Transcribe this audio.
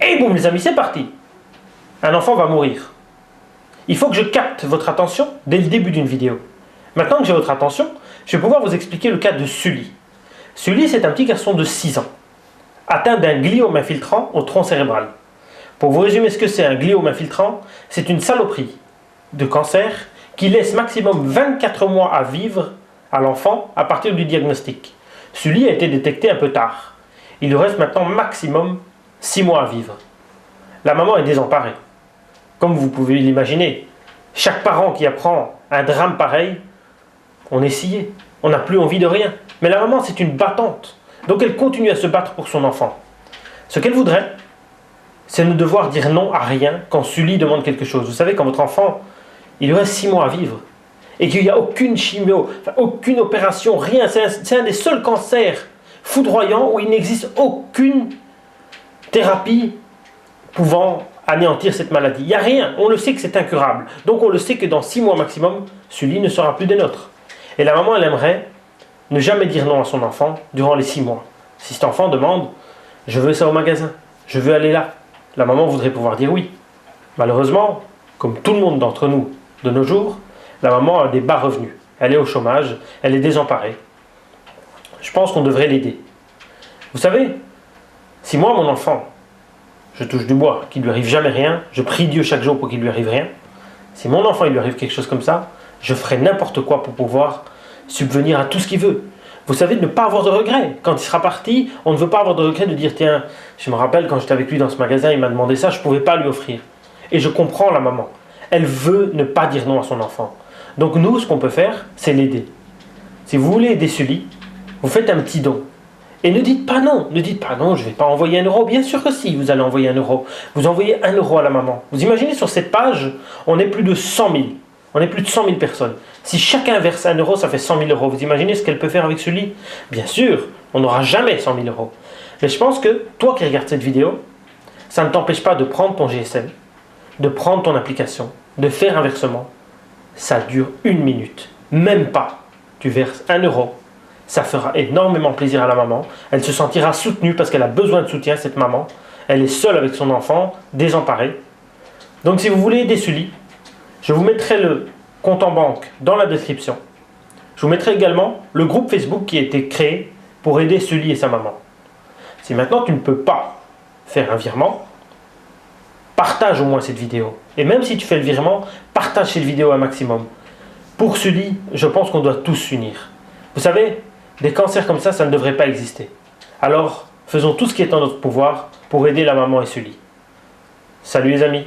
Et boum les amis, c'est parti. Un enfant va mourir. Il faut que je capte votre attention dès le début d'une vidéo. Maintenant que j'ai votre attention, je vais pouvoir vous expliquer le cas de Sully. Sully, c'est un petit garçon de 6 ans, atteint d'un gliome infiltrant au tronc cérébral. Pour vous résumer ce que c'est un gliome infiltrant, c'est une saloperie de cancer qui laisse maximum 24 mois à vivre à l'enfant à partir du diagnostic. Sully a été détecté un peu tard. Il lui reste maintenant maximum 6 mois à vivre. La maman est désemparée. Comme vous pouvez l'imaginer, chaque parent qui apprend un drame pareil, on est scié, on n'a plus envie de rien. Mais la maman, c'est une battante. Donc elle continue à se battre pour son enfant. Ce qu'elle voudrait, c'est ne devoir dire non à rien quand Sully demande quelque chose. Vous savez, quand votre enfant, il lui reste 6 mois à vivre, et qu'il n'y a aucune chimio, aucune opération, rien, c'est un des seuls cancers foudroyants où il n'existe aucune thérapie pouvant anéantir cette maladie. Il n'y a rien, on le sait que c'est incurable. Donc on le sait que dans 6 mois maximum, Sully ne sera plus des nôtres. Et la maman, elle aimerait ne jamais dire non à son enfant durant les 6 mois. Si cet enfant demande « je veux ça au magasin, je veux aller là », la maman voudrait pouvoir dire oui. Malheureusement, comme tout le monde d'entre nous de nos jours, la maman a des bas revenus. Elle est au chômage, elle est désemparée. Je pense qu'on devrait l'aider. Vous savez, si moi, mon enfant, je touche du bois, qu'il lui arrive jamais rien, je prie Dieu chaque jour pour qu'il lui arrive rien, si mon enfant il lui arrive quelque chose comme ça, je ferai n'importe quoi pour pouvoir subvenir à tout ce qu'il veut. Vous savez, de ne pas avoir de regrets. Quand il sera parti, on ne veut pas avoir de regrets de dire tiens, je me rappelle quand j'étais avec lui dans ce magasin, il m'a demandé ça, je ne pouvais pas lui offrir. Et je comprends la maman. Elle veut ne pas dire non à son enfant. Donc nous, ce qu'on peut faire, c'est l'aider. Si vous voulez aider Sully, vous faites un petit don. Et ne dites pas non, je ne vais pas envoyer 1 euro. Bien sûr que si, vous allez envoyer 1 euro. Vous envoyez 1 euro à la maman. Vous imaginez sur cette page, on est plus de 100 000. On est plus de 100 000 personnes. Si chacun verse 1 euro, ça fait 100 000 euros. Vous imaginez ce qu'elle peut faire avec Sully? Bien sûr, on n'aura jamais 100 000 euros. Mais je pense que toi qui regardes cette vidéo, ça ne t'empêche pas de prendre ton GSM, de prendre ton application, de faire un versement. Ça dure 1 minute. Même pas. Tu verses 1 euro. Ça fera énormément plaisir à la maman. Elle se sentira soutenue parce qu'elle a besoin de soutien, cette maman. Elle est seule avec son enfant, désemparée. Donc si vous voulez aider Sully, je vous mettrai le compte en banque dans la description. Je vous mettrai également le groupe Facebook qui a été créé pour aider Sully et sa maman. Si maintenant tu ne peux pas faire un virement, partage au moins cette vidéo. Et même si tu fais le virement, partage cette vidéo un maximum. Pour Sully, je pense qu'on doit tous s'unir. Vous savez, des cancers comme ça ne devrait pas exister. Alors, faisons tout ce qui est en notre pouvoir pour aider la maman et Sully. Salut les amis!